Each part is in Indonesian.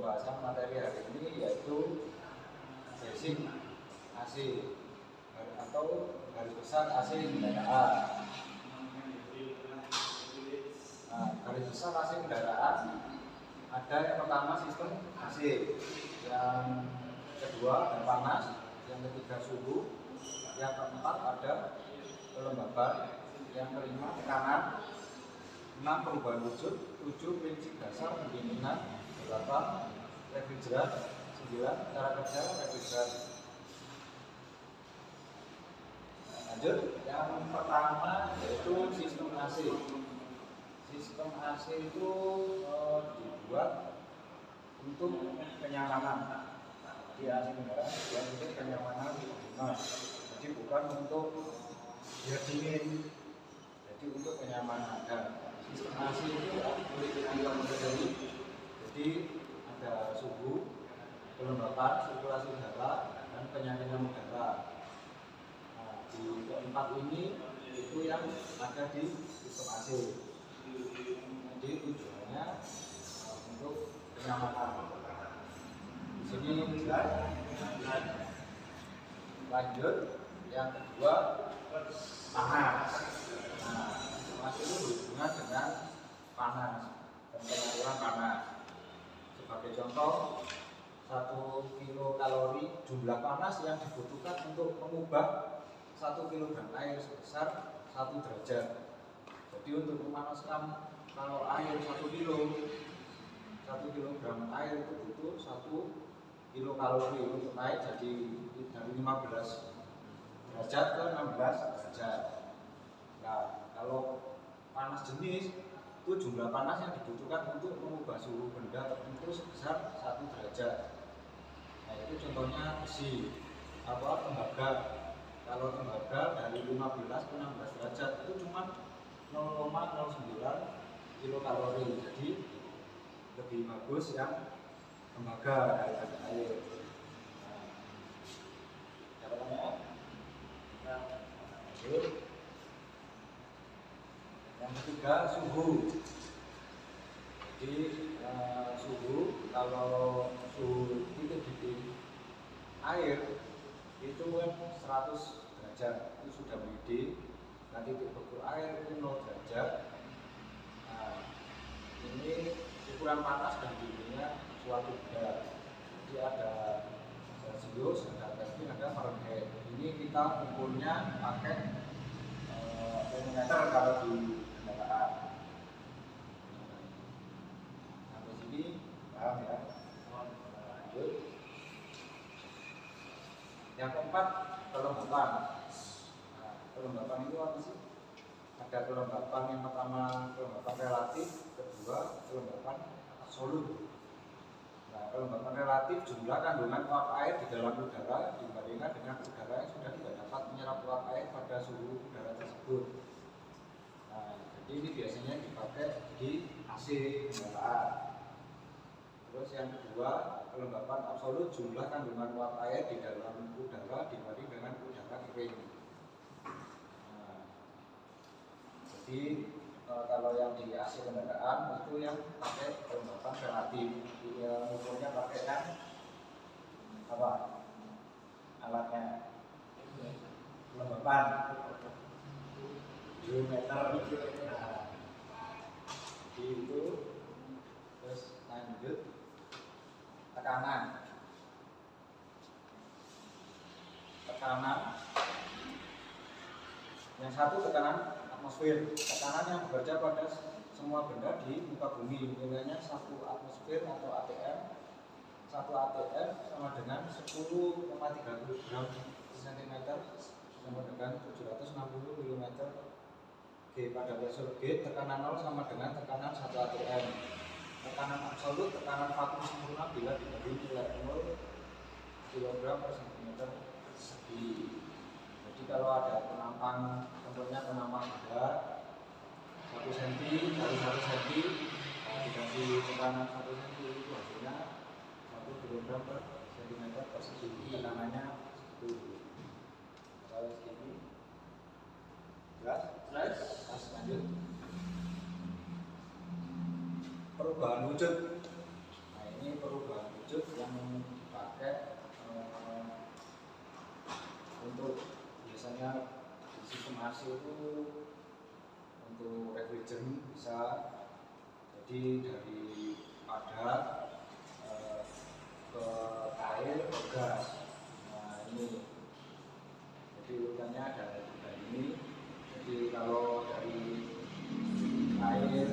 pembahasan materi hari ini yaitu basic AC atau garis besar AC kendaraan. Nah, garis besar AC kendaraan ada yang pertama sistem AC, yang kedua ada panas, yang ketiga suhu, yang keempat ada kelembaban, yang kelima tekanan, 6 perubahan wujud, 7 prinsip dasar pendinginan, 8 refrigeran, 9 cara kerja refrigeran. Lanjut, yang pertama yaitu sistem AC. Sistem AC itu dibuat untuk kenyamanan di AC kendaraan, dan untuk kenyamanan pengguna. Jadi bukan untuk biar dingin, jadi untuk kenyamanan. Dan sistem AC itu ada model, jadi ada suhu, kelembapan, sirkulasi udara, dan penyaringan udara. Nah, di keempat ini itu yang ada di sistem AC. Jadi tujuannya untuk kenyamanan. Di sini jelas. Lanjut, yang kedua panas. Nah, panas itu berhubungan dengan panas dan pengaturan panas. Sebagai contoh, 1 kilokalori jumlah panas yang dibutuhkan untuk mengubah 1 kilogram air sebesar 1 derajat. Jadi untuk memanaskan kalau air 1 kilogram air itu butuh 1 kilokalori untuk naik jadi dari 15 derajat ke 16 derajat. Nah, kalau panas jenis itu jumlah panas yang dibutuhkan untuk mengubah suhu benda tertentu sebesar 1 derajat. Nah, itu contohnya besi atau tembaga. Kalau tembaga dari 15 ke 16 derajat itu cuma 0,09 kilokalori. Jadi lebih bagus yang tembaga daripada air. Ada pertanyaan? Yang ketiga suhu. Jadi suhu, kalau suhu itu di air itu kan 100 derajat itu sudah mendidih. Nanti titik beku air itu 0 derajat. Nah, ini ukuran panas dan dinginnya suatu benda. Jadi ada Celsius, ada Kelvin, ada Fahrenheit. Ini kita ukurnya pakai termometer kalau di kendaraan. Sampai sini paham ya? Lanjut. Yang keempat, kelembapan. Nah, kelembapan itu apa sih? Ada kelembapan yang pertama kelembapan relatif, kedua kelembapan absolut. Nah, kelembapan relatif jumlah kandungan uap air di dalam udara dibandingkan dengan udara yang sudah tidak dapat menyerap uap air pada suhu udara tersebut. Nah, jadi ini biasanya dipakai di AC kendaraan. Terus yang kedua, kelembapan absolut jumlah kandungan uap air di dalam udara dibanding dengan udara kering. Nah, jadi kalau yang di AC kendaraan itu yang pakai kelembapan relatif, ukurnya pakai yang apa? Alatnya kelembapan geometer. Nah, itu terus lanjut tekanan. Yang satu tekanan atmosfer, tekanan yang bekerja pada semua benda di muka bumi, nilainya 1 atmosfer atau ATM. 1 ATM sama dengan 10,30 gram cm sama dengan 760 mm G pada pressure G. Tekanan 0 sama dengan tekanan 1 ATM. Tekanan absolut, tekanan vakum sempurna bila dibagi nilai 0 kg per cm persegi. Jadi kalau ada penampang, contohnya penampang berat 1 cm dari 1 cm, dikasih tekanan 1 cm itu hasilnya 1 kg per cm persegi. Tekanannya itu. Kalau segini, jelas? Lanjut. Perubahan wujud. Nah, ini perubahan wujud yang dipakai untuk biasanya di sistem AC itu untuk refrigerant bisa jadi dari padat ke air ke gas. Nah ini jadi urutannya ada tiga ini. Jadi kalau dari air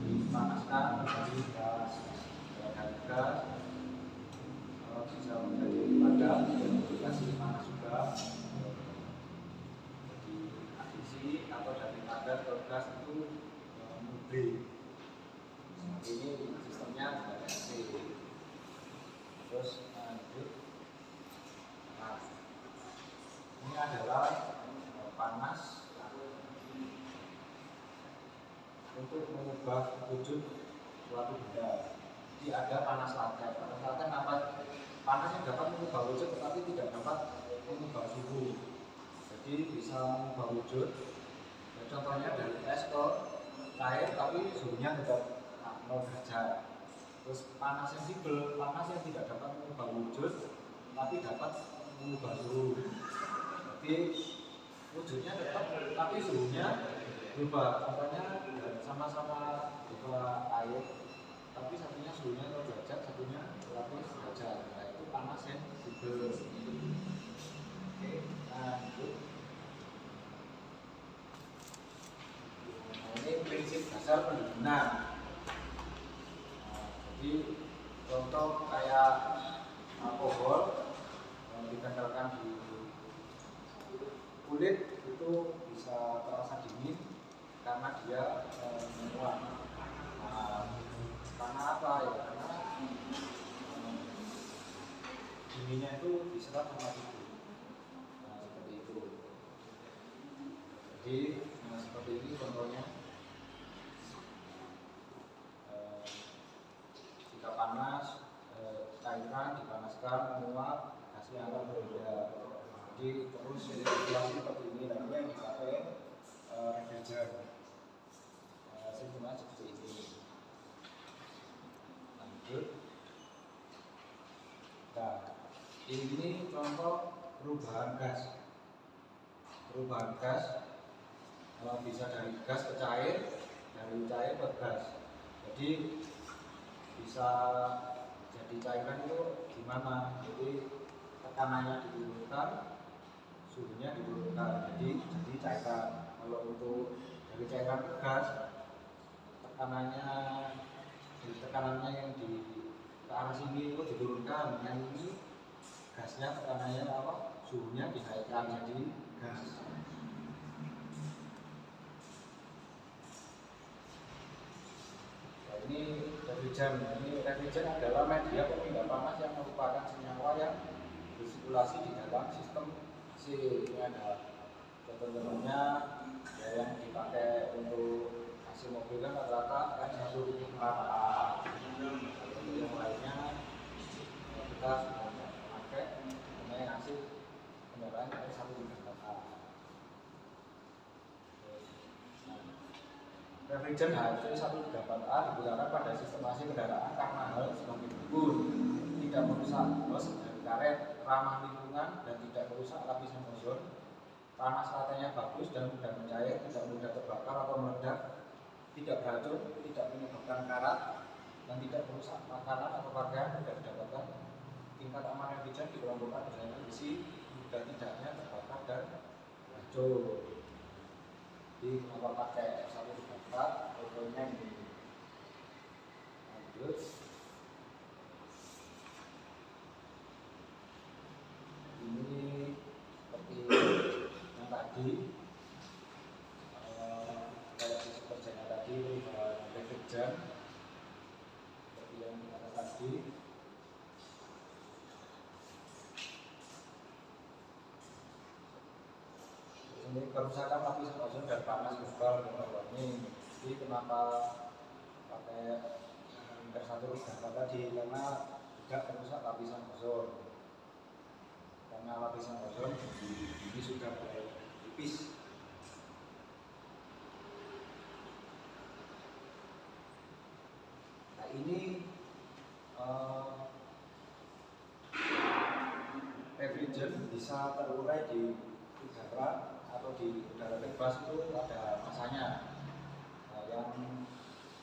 dipanaskan menjadi gas, dari gas bisa menjadi padat dan dikasih panas juga. Jadi adisi atau dari padat ke gas itu mubli. Seperti ini sistemnya variasi. Terus lanjut. Nah, ini adalah panas untuk mengubah wujud suatu benda. Jadi ada panas laten. Panas laten apa? Panas yang dapat mengubah wujud tetapi tidak dapat mengubah suhu. Jadi bisa mengubah wujud. Ya, contohnya dari es ke air tapi suhunya tetap 0 derajat. Terus panas sensibel, panas yang tidak dapat mengubah wujud tapi dapat mengubah suhu. Jadi wujudnya tetap tapi suhunya berubah. Contohnya sama-sama berubah air tapi satunya suhunya 0 derajat, satunya 100 derajat. Nah itu panas sensibel. Oke, lanjut. Nah, ini prinsip dasar pendinginan. Jadi contoh kayak alkohol yang ditempelkan di kulit itu bisa terasa dingin karena dia menguap. Karena apa ya? Karena dinginnya itu diserap sama tubuh. Seperti itu. Jadi seperti ini contohnya. Jika panas, cairan dipanaskan, menguap, kasih angka berbeda. Jadi terus sirkulasi seperti ini. Nah ini yang dipakai refrigerant. Sistemnya seperti ini. Lanjut. Nah ini contoh perubahan gas. Perubahan gas bisa dari gas ke cair, dari cair ke gas. Jadi bisa jadi cairan itu gimana? Jadi tekanannya diturunkan, suhunya diturunkan. Jadi cairan. Kalau untuk dari cairan ke gas, tekanannya yang di ke arah sini itu diturunkan. Yang ini gasnya tekanannya apa? Suhunya dinaikkan jadi gas. Ini refrigerant adalah media pemindah panas yang merupakan senyawa yang bersirkulasi di dalam sistem AC. Ini ada contoh-contohnya ya, yang dipakai untuk AC mobil kan rata-rata N154A. Untuk yang lainnya kita sudah pakai mengenai AC kendaraan N154A. Refrigerant HFC134A digunakan pada sistem AC kendaraan karena hal sebagai berikut: tidak merusak hos dari karet, ramah lingkungan dan tidak merusak lapisan ozon, panas latennya bagus dan mudah mencair, tidak mudah terbakar atau meledak, tidak beracun, tidak menyebabkan karat, dan tidak merusak makanan atau pakaian mudah didapatkan. Tingkat aman refrigerant dikelompokkan berdasarkan besi, mudah tidaknya terbakar dan beracun. Jadi kenapa pakai F134? Fotonya ini. Lanjut. Ini seperti yang tadi, kayak sistem kerjanya tadi, refrigerant seperti yang kita tadi. Ini kerusakan lapisan ozon dan panas global ini. Jadi kenapa pakai R134 tadi? Karena tidak merusak lapisan ozon. Karena lapisan ozon ini sudah mulai tipis. Nah ini bisa terurai di udara atau di udara bebas itu ada masanya. Nah, yang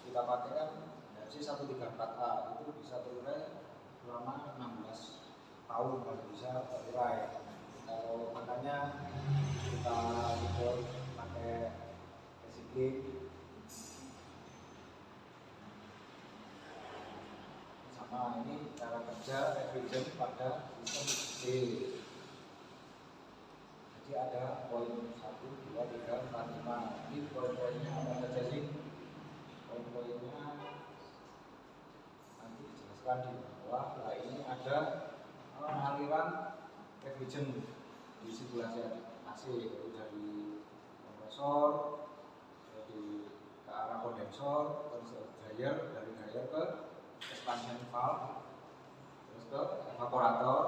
kita pakai kan HFC 134A itu bisa terurai selama 16 tahun baru bisa terurai. Kalau makanya kita ukur pakai recycling sama. Ini cara kerja refrigerant pada sistem C. Jadi ada poin 1, 2, 3, 4, 5. Ini poin-poinnya apa saja sih? Poin-poinnya nanti dijelaskan di bawah. Nah, ini ada aliran refrigerant di sirkulasi AC, yaitu dari kompresor ke arah kondensor, terus ke dryer, dari dryer ke expansion valve, terus ke evaporator,